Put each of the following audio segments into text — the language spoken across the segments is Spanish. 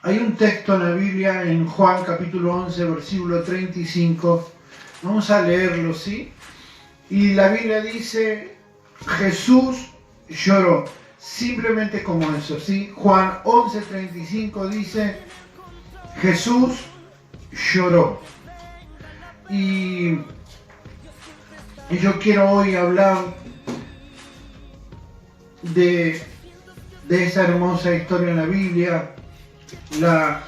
Hay un texto en la Biblia, en Juan capítulo 11, versículo 35. Vamos a leerlo, ¿sí? Y la Biblia dice, Jesús lloró. Simplemente como eso, ¿sí? Juan 11, 35 dice, Jesús lloró. Y yo quiero hoy hablar de esa hermosa historia en la Biblia, la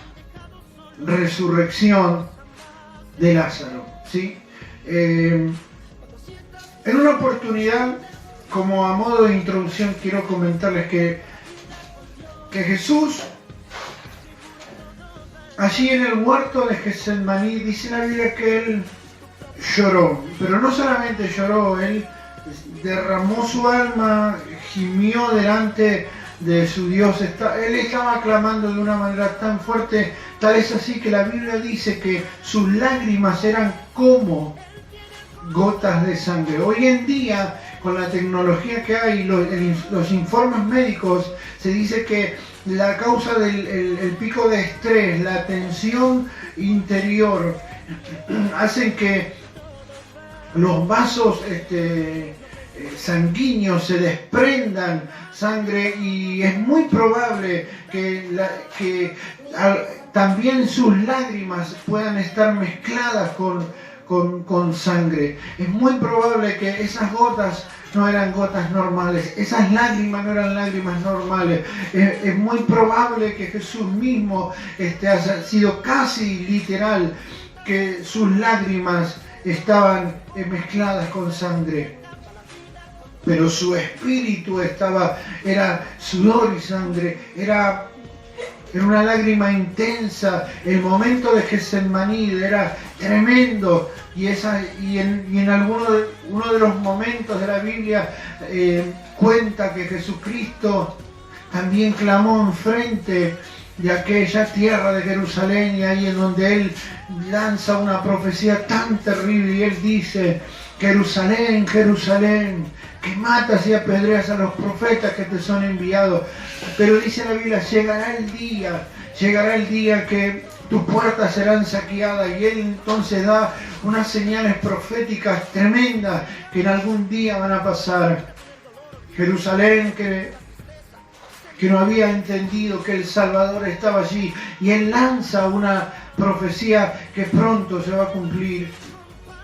resurrección de Lázaro, ¿sí? En una oportunidad, como a modo de introducción, quiero comentarles que Jesús, allí en el huerto de Getsemaní, dice la Biblia que Él lloró, pero no solamente lloró, Él derramó su alma, gimió delante de su Dios. Él estaba clamando de una manera tan fuerte, tal es así que la Biblia dice que sus lágrimas eran como gotas de sangre. Hoy en día, con la tecnología que hay, los informes médicos, se dice que la causa del pico de estrés, la tensión interior, hacen que los vasos sanguíneos se desprendan sangre, y es muy probable que también sus lágrimas puedan estar mezcladas con sangre. Es muy probable que esas gotas no eran gotas normales, esas lágrimas no eran lágrimas normales. Es muy probable que Jesús mismo haya sido casi literal, que sus lágrimas estaban mezcladas con sangre, pero su espíritu era sudor y sangre, era una lágrima intensa. El momento de Getsemaní era tremendo, y en uno de los momentos de la Biblia cuenta que Jesucristo también clamó enfrente de aquella tierra de Jerusalén, y ahí en donde Él lanza una profecía tan terrible, y Él dice, Jerusalén, Jerusalén, que matas y apedreas a los profetas que te son enviados. Pero dice la Biblia, llegará el día que tus puertas serán saqueadas, y Él entonces da unas señales proféticas tremendas que en algún día van a pasar. Jerusalén que no había entendido que el Salvador estaba allí, y Él lanza una profecía que pronto se va a cumplir.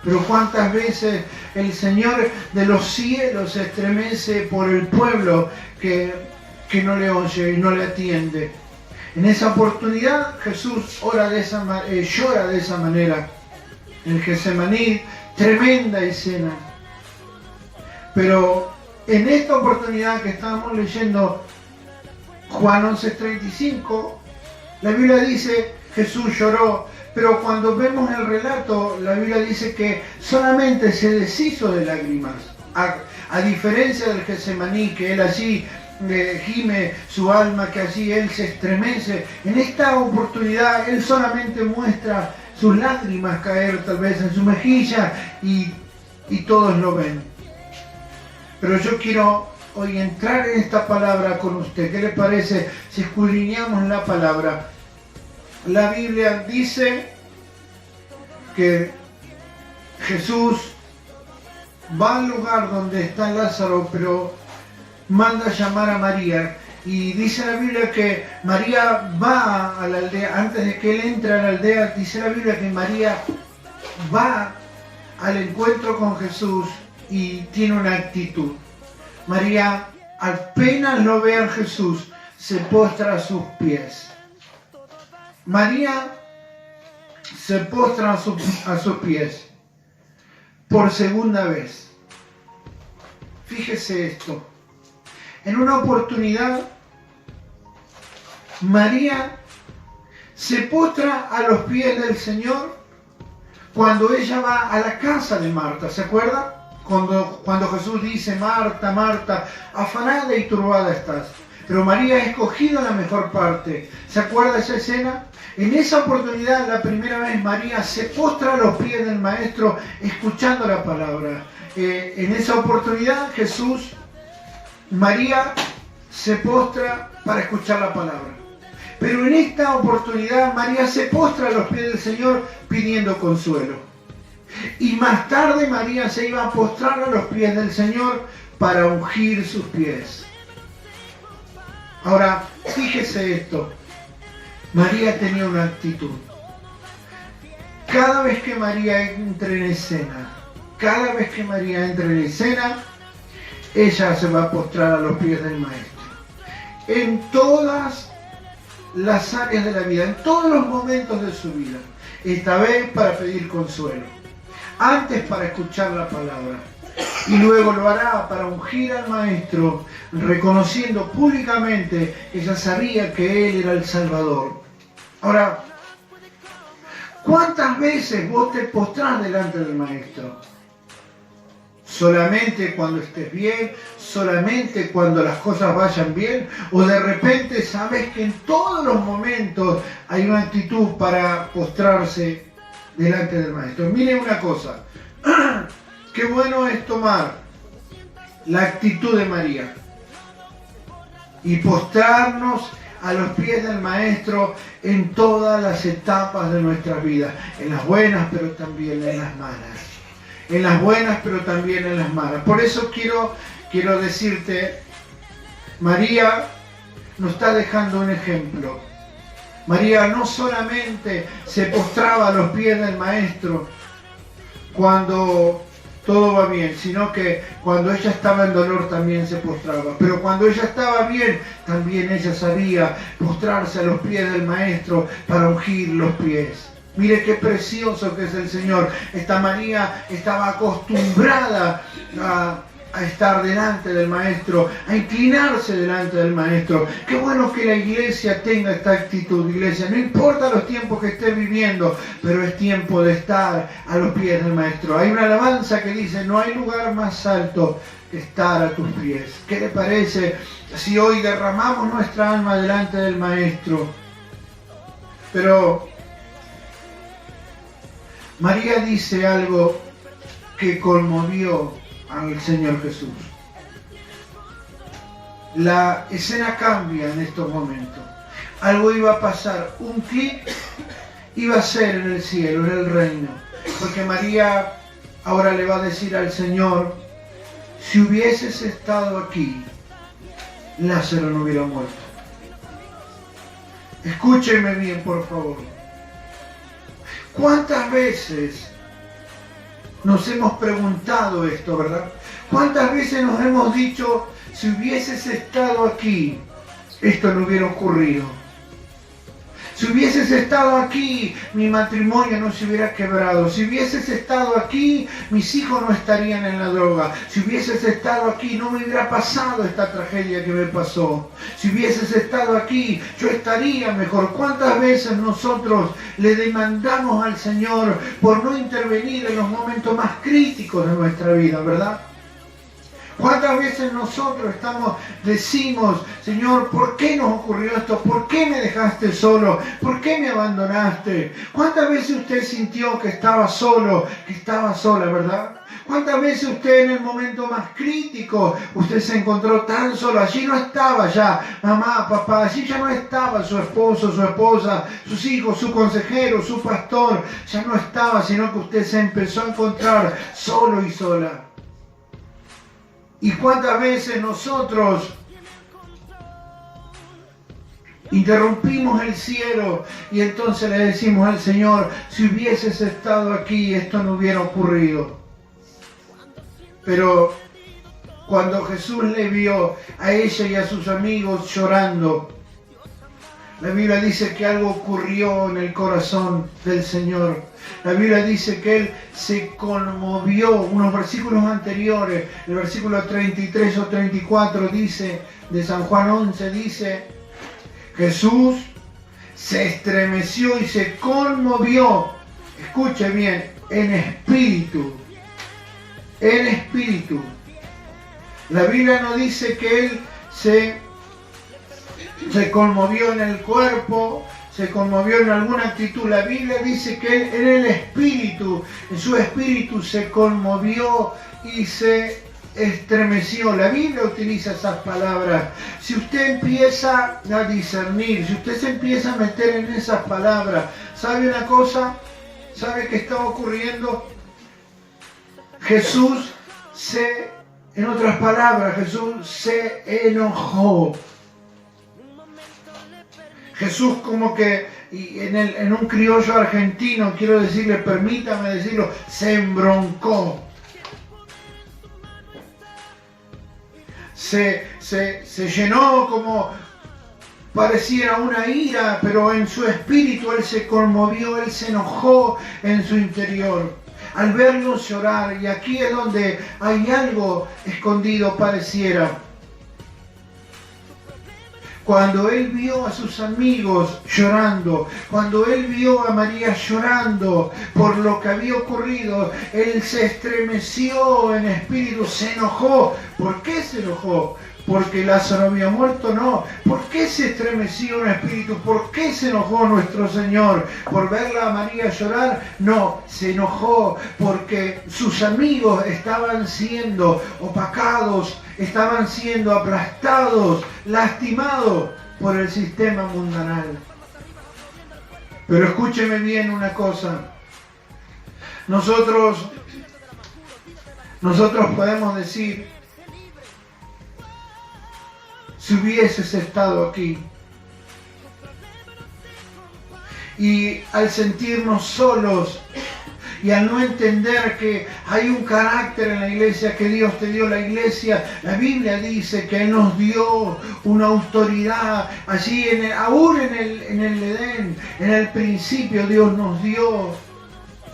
Pero cuántas veces el Señor de los cielos se estremece por el pueblo que no le oye y no le atiende. En esa oportunidad Jesús llora de esa manera. En Getsemaní, tremenda escena. Pero en esta oportunidad que estábamos leyendo, Juan 11:35, la Biblia dice, Jesús lloró. Pero cuando vemos el relato, la Biblia dice que solamente se deshizo de lágrimas. A diferencia del Getsemaní, que Él allí gime su alma, que allí Él se estremece. En esta oportunidad Él solamente muestra sus lágrimas caer tal vez en su mejilla, y todos lo ven. Pero yo quiero hoy entrar en esta palabra con usted. ¿Qué le parece si escudriñamos la palabra? La Biblia dice que Jesús va al lugar donde está Lázaro, pero manda a llamar a María. Y dice la Biblia que María va a la aldea. Antes de que Él entre a la aldea, dice la Biblia que María va al encuentro con Jesús y tiene una actitud. María, apenas lo ve a Jesús, se postra a sus pies. María se postra a sus pies por segunda vez. Fíjese esto. En una oportunidad, María se postra a los pies del Señor cuando ella va a la casa de Marta. ¿Se acuerda? Cuando Jesús dice, Marta, Marta, afanada y turbada estás. Pero María ha escogido la mejor parte. ¿Se acuerda esa escena? En esa oportunidad, la primera vez, María se postra a los pies del Maestro escuchando la palabra. En esa oportunidad, María se postra para escuchar la palabra. Pero en esta oportunidad María se postra a los pies del Señor pidiendo consuelo. Y más tarde María se iba a postrar a los pies del Señor para ungir sus pies. Ahora, fíjese esto. María tenía una actitud. Cada vez que María entra en escena, ella se va a postrar a los pies del Maestro. En todas las áreas de la vida, en todos los momentos de su vida. Esta vez para pedir consuelo. Antes para escuchar la palabra. Y luego lo hará para ungir al Maestro, reconociendo públicamente que ella sabía que Él era el Salvador. Ahora, ¿cuántas veces vos te postrás delante del Maestro? ¿Solamente cuando estés bien? ¿Solamente cuando las cosas vayan bien? ¿O de repente sabes que en todos los momentos hay una actitud para postrarse delante del Maestro? Miren una cosa. Qué bueno es tomar la actitud de María y postrarnos a los pies del Maestro en todas las etapas de nuestras vidas, en las buenas pero también en las malas. En las buenas pero también en las malas. Por eso quiero decirte, María nos está dejando un ejemplo. María no solamente se postraba a los pies del Maestro cuando todo va bien, sino que cuando ella estaba en dolor también se postraba. Pero cuando ella estaba bien, también ella sabía postrarse a los pies del Maestro para ungir los pies. Mire qué precioso que es el Señor. Esta María estaba acostumbrada a estar delante del Maestro, a inclinarse delante del Maestro. Qué bueno que la iglesia tenga esta actitud, iglesia. No importa los tiempos que esté viviendo, pero es tiempo de estar a los pies del Maestro. Hay una alabanza que dice, no hay lugar más alto que estar a tus pies. ¿Qué le parece si hoy derramamos nuestra alma delante del Maestro? Pero María dice algo que conmovió al Señor Jesús. La escena cambia en estos momentos. Algo iba a pasar, un clic iba a ser en el cielo, en el reino. Porque María ahora le va a decir al Señor, si hubieses estado aquí, Lázaro no hubiera muerto. Escúcheme bien, por favor. ¿Cuántas veces nos hemos preguntado esto, verdad? ¿Cuántas veces nos hemos dicho, si hubieses estado aquí, esto no hubiera ocurrido? Si hubieses estado aquí, mi matrimonio no se hubiera quebrado. Si hubieses estado aquí, mis hijos no estarían en la droga. Si hubieses estado aquí, no me hubiera pasado esta tragedia que me pasó. Si hubieses estado aquí, yo estaría mejor. ¿Cuántas veces nosotros le demandamos al Señor por no intervenir en los momentos más críticos de nuestra vida, verdad? ¿Cuántas veces nosotros decimos, Señor, ¿por qué nos ocurrió esto? ¿Por qué me dejaste solo? ¿Por qué me abandonaste? ¿Cuántas veces usted sintió que estaba solo, que estaba sola, verdad? ¿Cuántas veces usted en el momento más crítico, usted se encontró tan solo? Allí no estaba ya mamá, papá, allí ya no estaba su esposo, su esposa, sus hijos, su consejero, su pastor, ya no estaba, sino que usted se empezó a encontrar solo y sola. ¿Y cuántas veces nosotros interrumpimos el cielo y entonces le decimos al Señor, si hubieses estado aquí, esto no hubiera ocurrido? Pero cuando Jesús le vio a ella y a sus amigos llorando, la Biblia dice que algo ocurrió en el corazón del Señor. La Biblia dice que Él se conmovió. Unos versículos anteriores, el versículo 33 o 34 dice, de San Juan 11, dice, Jesús se estremeció y se conmovió. Escuche bien, en espíritu. En espíritu. La Biblia no dice que Él se conmovió en el cuerpo, se conmovió en alguna actitud. La Biblia dice que Él en el espíritu, en su espíritu se conmovió y se estremeció. La Biblia utiliza esas palabras. Si usted empieza a discernir, si usted se empieza a meter en esas palabras, ¿sabe una cosa? ¿Sabe qué estaba ocurriendo? En otras palabras, Jesús se enojó. Jesús como que, y en un criollo argentino, quiero decirle, permítame decirlo, se embroncó. Se llenó como pareciera una ira, pero en su espíritu él se conmovió, él se enojó en su interior. Al verlos llorar, y aquí es donde hay algo escondido pareciera. Cuando él vio a sus amigos llorando, cuando él vio a María llorando por lo que había ocurrido, él se estremeció en espíritu, se enojó. ¿Por qué se enojó? ¿Porque Lázaro había muerto? No. ¿Por qué se estremeció en espíritu? ¿Por qué se enojó nuestro Señor? ¿Por verla a María llorar? No, se enojó porque sus amigos estaban siendo opacados, estaban siendo aplastados, lastimados por el sistema mundanal. Pero escúcheme bien una cosa. Nosotros podemos decir, si hubieses estado aquí, y al sentirnos solos y al no entender que hay un carácter en la iglesia, que Dios te dio la iglesia, la Biblia dice que Él nos dio una autoridad allí, aún en el Edén, en el principio Dios nos dio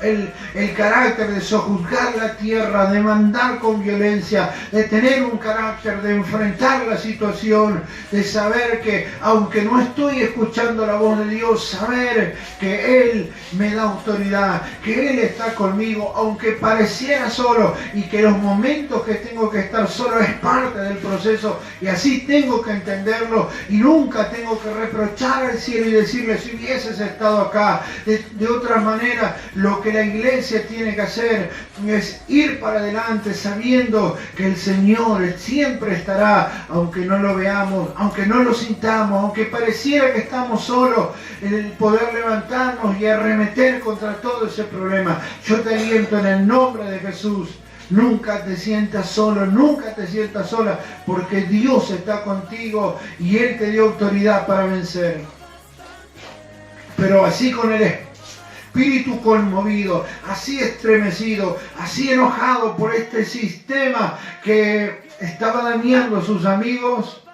el carácter de sojuzgar la tierra, de mandar con violencia, de tener un carácter, de enfrentar la situación, de saber que aunque no estoy escuchando la voz de Dios, saber que Él me da autoridad, que Él está conmigo, aunque pareciera solo, y que los momentos que tengo que estar solo es parte del proceso, y así tengo que entenderlo, y nunca tengo que reprochar al cielo y decirle, si hubieses estado acá. De otra manera, lo que la iglesia tiene que hacer es ir para adelante sabiendo que el Señor siempre estará, aunque no lo veamos, aunque no lo sintamos, aunque pareciera que estamos solos, en el poder levantarnos y arremeter contra todo ese problema. Yo te aliento en el nombre de Jesús. Nunca te sientas solo, nunca te sientas sola, porque Dios está contigo y Él te dio autoridad para vencer. Pero así con el espíritu conmovido, así estremecido, así enojado por este sistema que estaba dañando a sus amigos,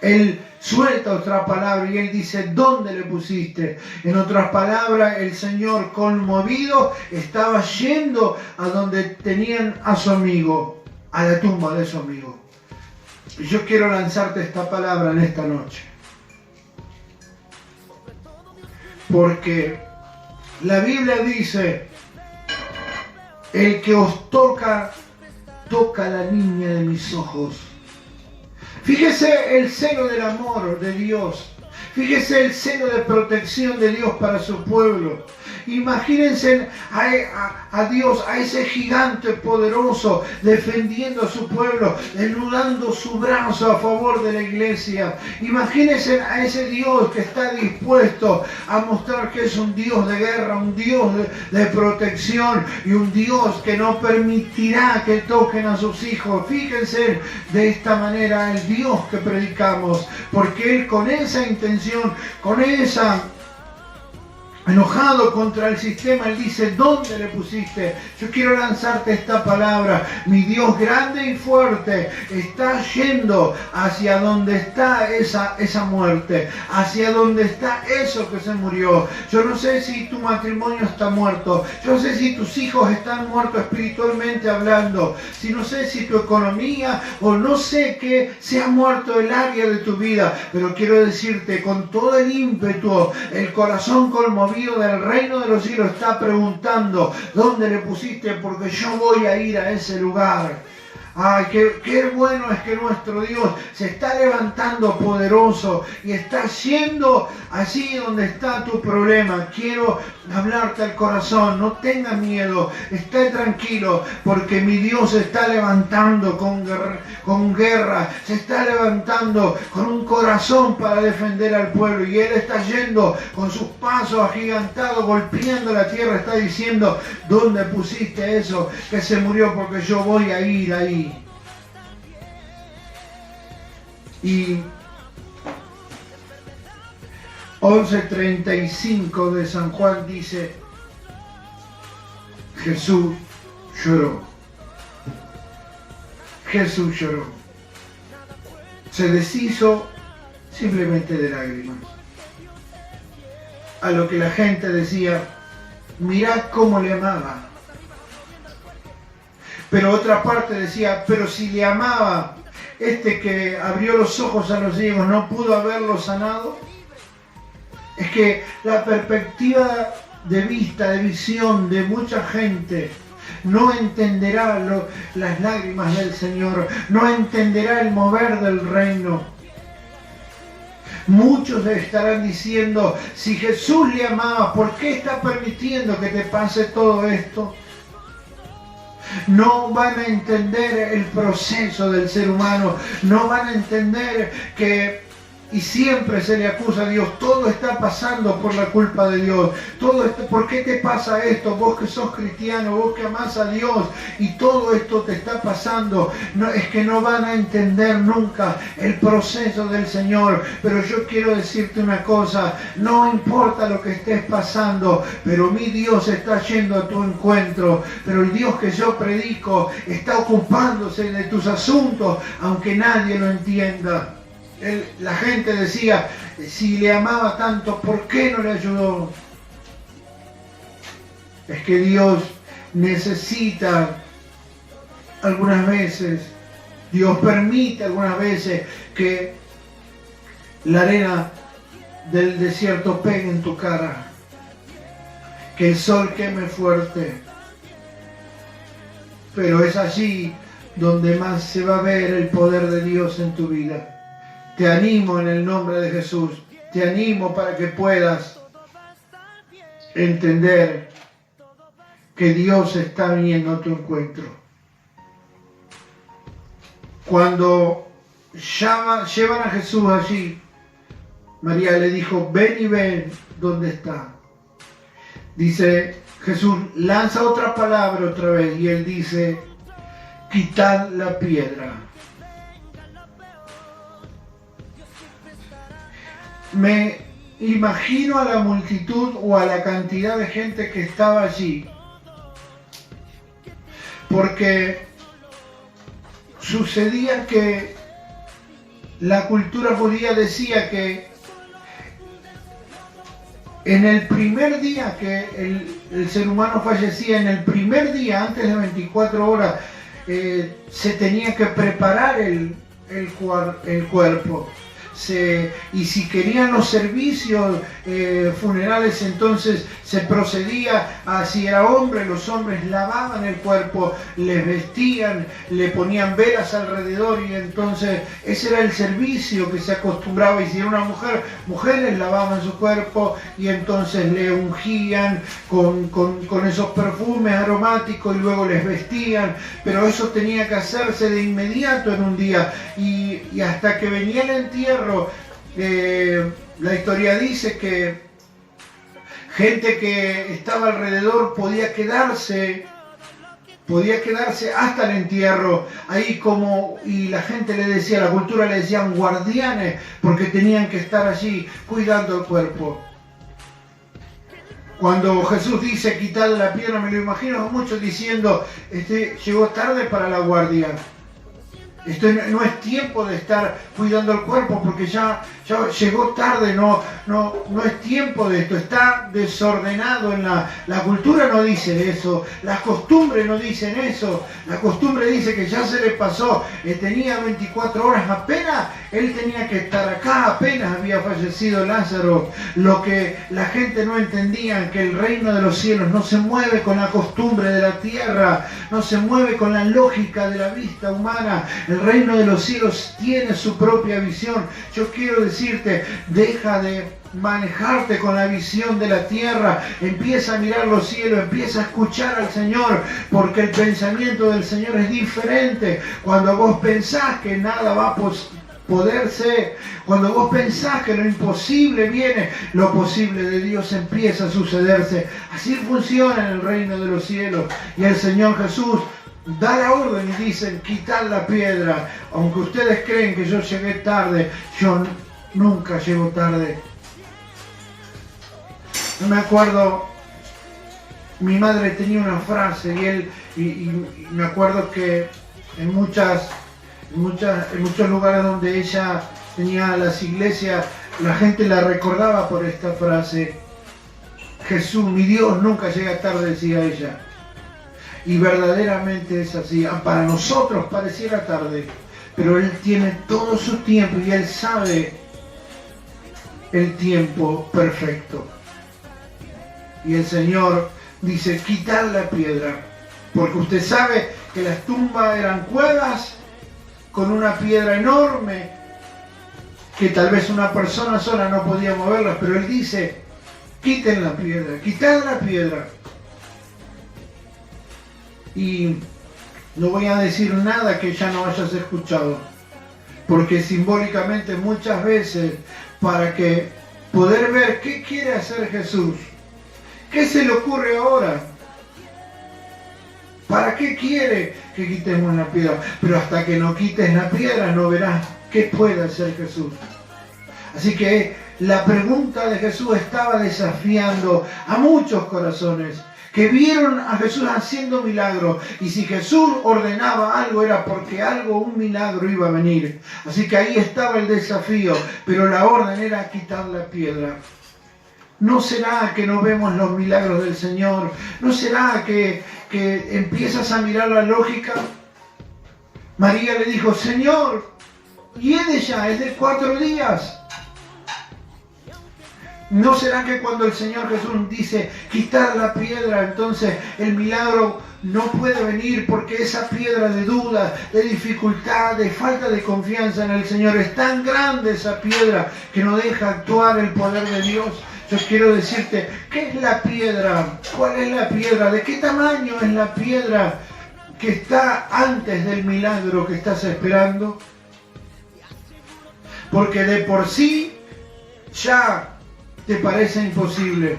Él suelta otra palabra y Él dice, ¿dónde le pusiste? En otras palabras, el Señor conmovido estaba yendo a donde tenían a su amigo, a la tumba de su amigo. Y yo quiero lanzarte esta palabra en esta noche. Porque la Biblia dice, el que os toca, toca a la niña de mis ojos. Fíjese el celo del amor de Dios. Fíjese el celo de protección de Dios para su pueblo. Imagínense a Dios, a ese gigante poderoso, defendiendo a su pueblo, desnudando su brazo a favor de la iglesia. Imagínense a ese Dios que está dispuesto a mostrar que es un Dios de guerra, un Dios de protección y un Dios que no permitirá que toquen a sus hijos. Fíjense de esta manera el Dios que predicamos, porque Él con esa intención, con esa enojado contra el sistema, Él dice, ¿dónde le pusiste? Yo quiero lanzarte esta palabra. Mi Dios grande y fuerte está yendo hacia donde está esa muerte, hacia donde está eso que se murió. Yo no sé si tu matrimonio está muerto, yo no sé si tus hijos están muertos espiritualmente hablando, si no sé si tu economía o no sé qué se ha muerto el área de tu vida, pero quiero decirte con todo el ímpetu, el corazón conmovido del reino de los cielos está preguntando, ¿dónde le pusiste? Porque yo voy a ir a ese lugar. Ay, qué bueno es que nuestro Dios se está levantando poderoso y está yendo allí donde está tu problema. Quiero hablarte al corazón, no tengas miedo, esté tranquilo, porque mi Dios se está levantando con guerra, se está levantando con un corazón para defender al pueblo, y Él está yendo con sus pasos agigantados, golpeando la tierra, está diciendo: ¿dónde pusiste eso que se murió? Porque yo voy a ir ahí. Y 11:35 de San Juan dice: Jesús lloró. Jesús lloró. Se deshizo simplemente de lágrimas. A lo que la gente decía: mirad cómo le amaba. Pero otra parte decía: pero si le amaba, este que abrió los ojos a los ciegos, ¿no pudo haberlo sanado? Es que la perspectiva de vista, de visión de mucha gente no entenderá las lágrimas del Señor, no entenderá el mover del reino. Muchos le estarán diciendo: si Jesús le amaba, ¿por qué está permitiendo que te pase todo esto? No van a entender el proceso del ser humano, no van a entender que, y siempre se le acusa a Dios, todo está pasando por la culpa de Dios, todo esto, ¿por qué te pasa esto? Vos que sos cristiano, vos que amás a Dios, y todo esto te está pasando. No, es que no van a entender nunca el proceso del Señor. Pero yo quiero decirte una cosa: no importa lo que estés pasando, pero mi Dios está yendo a tu encuentro, pero el Dios que yo predico está ocupándose de tus asuntos, aunque nadie lo entienda. La gente decía: si le amaba tanto, ¿por qué no le ayudó? Es que Dios necesita algunas veces, Dios permite algunas veces que la arena del desierto pegue en tu cara, que el sol queme fuerte. Pero es allí donde más se va a ver el poder de Dios en tu vida. Te animo en el nombre de Jesús, te animo para que puedas entender que Dios está viniendo a tu encuentro. Cuando llevan a Jesús allí, María le dijo: ven y ven dónde está. Dice Jesús, lanza otra palabra otra vez, y Él dice: quitad la piedra. Me imagino a la multitud o a la cantidad de gente que estaba allí, porque sucedía que la cultura judía decía que en el primer día que el ser humano fallecía, en el primer día, antes de 24 horas, se tenía que preparar el cuerpo. Y si querían los servicios funerales, entonces se procedía a, si era hombre, los hombres lavaban el cuerpo, les vestían, le ponían velas alrededor, y entonces ese era el servicio que se acostumbraba. Y si era una mujer, mujeres lavaban su cuerpo y entonces le ungían con esos perfumes aromáticos y luego les vestían, pero eso tenía que hacerse de inmediato en un día, y hasta que venía el entierro. La historia dice que gente que estaba alrededor podía quedarse hasta el entierro ahí, y la gente le decía, la cultura le decían guardianes, porque tenían que estar allí cuidando el cuerpo. Cuando Jesús dice quitad la piedra, me lo imagino a muchos diciendo: llegó tarde para la guardia. Esto no es tiempo de estar cuidando el cuerpo porque ya llegó tarde, no es tiempo de esto, está desordenado en la cultura no dice eso, las costumbres no dicen eso, la costumbre dice que ya se le pasó, tenía 24 horas, apenas él tenía que estar acá, apenas había fallecido Lázaro. Lo que la gente no entendía, que el reino de los cielos no se mueve con la costumbre de la tierra, no se mueve con la lógica de la vista humana. El reino de los cielos tiene su propia visión. Yo quiero decirte, deja de manejarte con la visión de la tierra, empieza a mirar los cielos, empieza a escuchar al Señor, porque el pensamiento del Señor es diferente. Cuando vos pensás que nada va a poder ser, cuando vos pensás que lo imposible viene, lo posible de Dios empieza a sucederse. Así funciona en el reino de los cielos. Y el Señor Jesús da la orden y dicen, quitar la piedra. Aunque ustedes creen que yo llegué tarde, yo nunca llego tarde. Yo me acuerdo, mi madre tenía una frase y me acuerdo que en muchos lugares donde ella tenía las iglesias, la gente la recordaba por esta frase. Jesús, mi Dios, nunca llega tarde, decía ella. Y verdaderamente es así. Para nosotros pareciera tarde, pero Él tiene todo su tiempo y Él sabe el tiempo perfecto. Y el Señor dice, quitar la piedra, porque usted sabe que las tumbas eran cuevas con una piedra enorme, que tal vez una persona sola no podía moverlas, pero Él dice, quiten la piedra, quitad la piedra. Y no voy a decir nada que ya no hayas escuchado, porque simbólicamente muchas veces, para que poder ver qué quiere hacer Jesús, qué se le ocurre ahora, ¿para qué quiere que quitemos la piedra? Pero hasta que no quites la piedra no verás qué puede hacer Jesús. Así que la pregunta de Jesús estaba desafiando a muchos corazones que vieron a Jesús haciendo milagros, y si Jesús ordenaba algo era porque un milagro iba a venir. Así que ahí estaba el desafío, pero la orden era quitar la piedra. ¿No será que no vemos los milagros del Señor? ¿No será que empiezas a mirar la lógica? María le dijo, Señor, viene ya, es de 4 días. ¿No será que cuando el Señor Jesús dice quitar la piedra, entonces el milagro no puede venir porque esa piedra de duda, de dificultad, de falta de confianza en el Señor es tan grande, esa piedra, que no deja actuar el poder de Dios? Yo quiero decirte, ¿qué es la piedra? ¿Cuál es la piedra? ¿De qué tamaño es la piedra que está antes del milagro que estás esperando? Porque de por sí ya te parece imposible,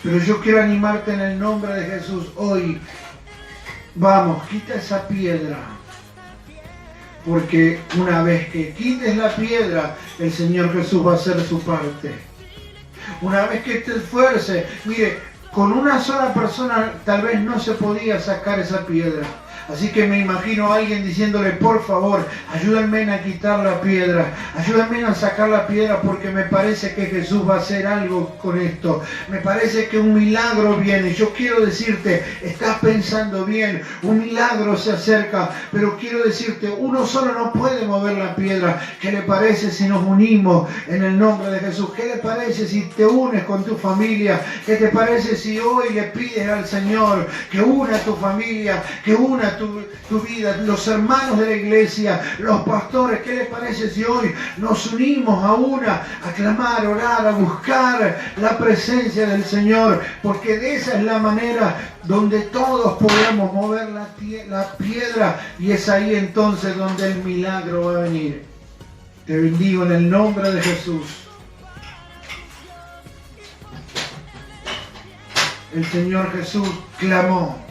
pero yo quiero animarte en el nombre de Jesús hoy. Vamos, quita esa piedra, porque una vez que quites la piedra, el Señor Jesús va a hacer su parte. Una vez que te esfuerces, mire, con una sola persona tal vez no se podía sacar esa piedra. Así que me imagino a alguien diciéndole, por favor, ayúdenme a quitar la piedra, ayúdenme a sacar la piedra, porque me parece que Jesús va a hacer algo con esto. Me parece que un milagro viene. Yo quiero decirte, estás pensando bien, un milagro se acerca, pero quiero decirte, uno solo no puede mover la piedra. ¿Qué le parece si nos unimos en el nombre de Jesús? ¿Qué le parece si te unes con tu familia? ¿Qué te parece si hoy le pides al Señor que una a tu familia, que una tu vida, los hermanos de la iglesia, los pastores? ¿Qué les parece si hoy nos unimos a una, a clamar, orar, a buscar la presencia del Señor? Porque de esa es la manera donde todos podemos mover la piedra, y es ahí entonces donde el milagro va a venir. Te bendigo en el nombre de Jesús. El Señor Jesús clamó.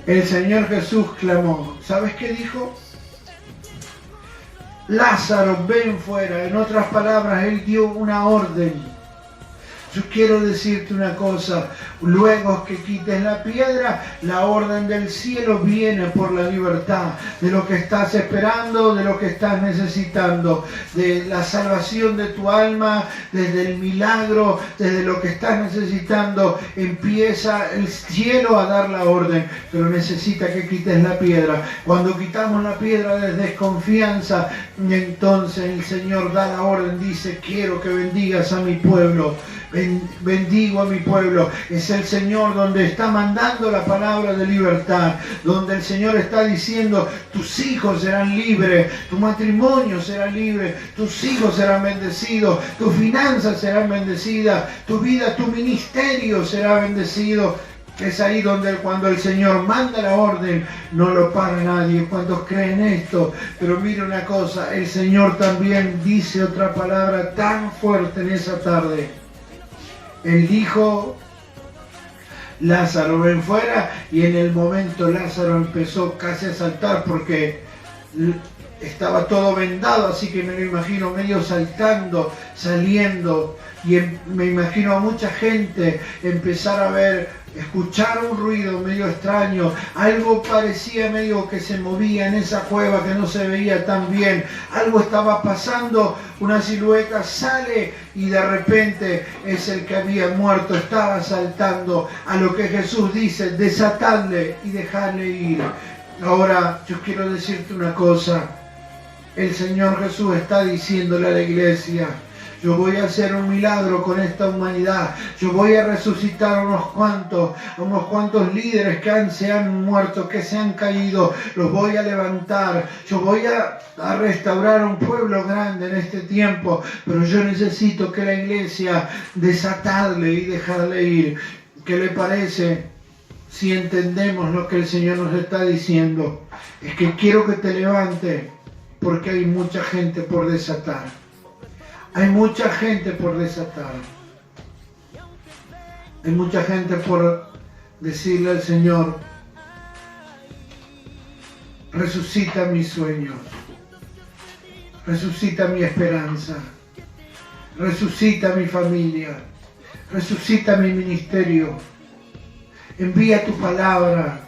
El Señor Jesús clamó. ¿Sabes qué dijo? Lázaro, ven fuera. En otras palabras, Él dio una orden. Yo quiero decirte una cosa. Luego que quites la piedra, la orden del cielo viene por la libertad de lo que estás esperando, de lo que estás necesitando, de la salvación de tu alma, desde el milagro, desde lo que estás necesitando. Empieza el cielo a dar la orden, pero necesita que quites la piedra. Cuando quitamos la piedra de desconfianza, entonces el Señor da la orden, dice: quiero que bendigas a mi pueblo. Bendigo a mi pueblo. Es el Señor donde está mandando la palabra de libertad, donde el Señor está diciendo: tus hijos serán libres, tu matrimonio será libre, tus hijos serán bendecidos, tus finanzas serán bendecidas, tu vida, tu ministerio será bendecido. Es ahí donde cuando el Señor manda la orden, no lo para nadie. ¿Cuántos creen esto? Pero mire una cosa, el Señor también dice otra palabra tan fuerte en esa tarde. Él dijo: Lázaro, ven fuera. Y en el momento Lázaro empezó casi a saltar porque estaba todo vendado, así que me lo imagino medio saltando, saliendo. Y me imagino a mucha gente empezar a ver, escuchar un ruido medio extraño, algo parecía medio que se movía en esa cueva que no se veía tan bien, algo estaba pasando, una silueta sale y de repente es el que había muerto, estaba saltando, a lo que Jesús dice: desatadle y dejadle ir. Ahora yo quiero decirte una cosa, el Señor Jesús está diciéndole a la iglesia: yo voy a hacer un milagro con esta humanidad. Yo voy a resucitar a unos cuantos líderes que se han muerto, que se han caído. Los voy a levantar. Yo voy a restaurar un pueblo grande en este tiempo. Pero yo necesito que la iglesia desatarle y dejarle ir. ¿Qué le parece si entendemos lo que el Señor nos está diciendo? Es que quiero que te levantes porque hay mucha gente por desatar. Hay mucha gente por desatar. Hay mucha gente por decirle al Señor: resucita mis sueños, resucita mi esperanza, resucita mi familia, resucita mi ministerio. Envía tu palabra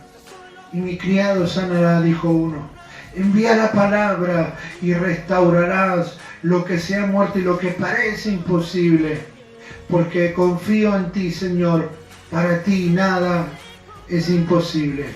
y mi criado sanará, dijo uno. Envía la palabra y restaurarás lo que se ha muerto y lo que parece imposible. Porque confío en ti, Señor. Para ti nada es imposible.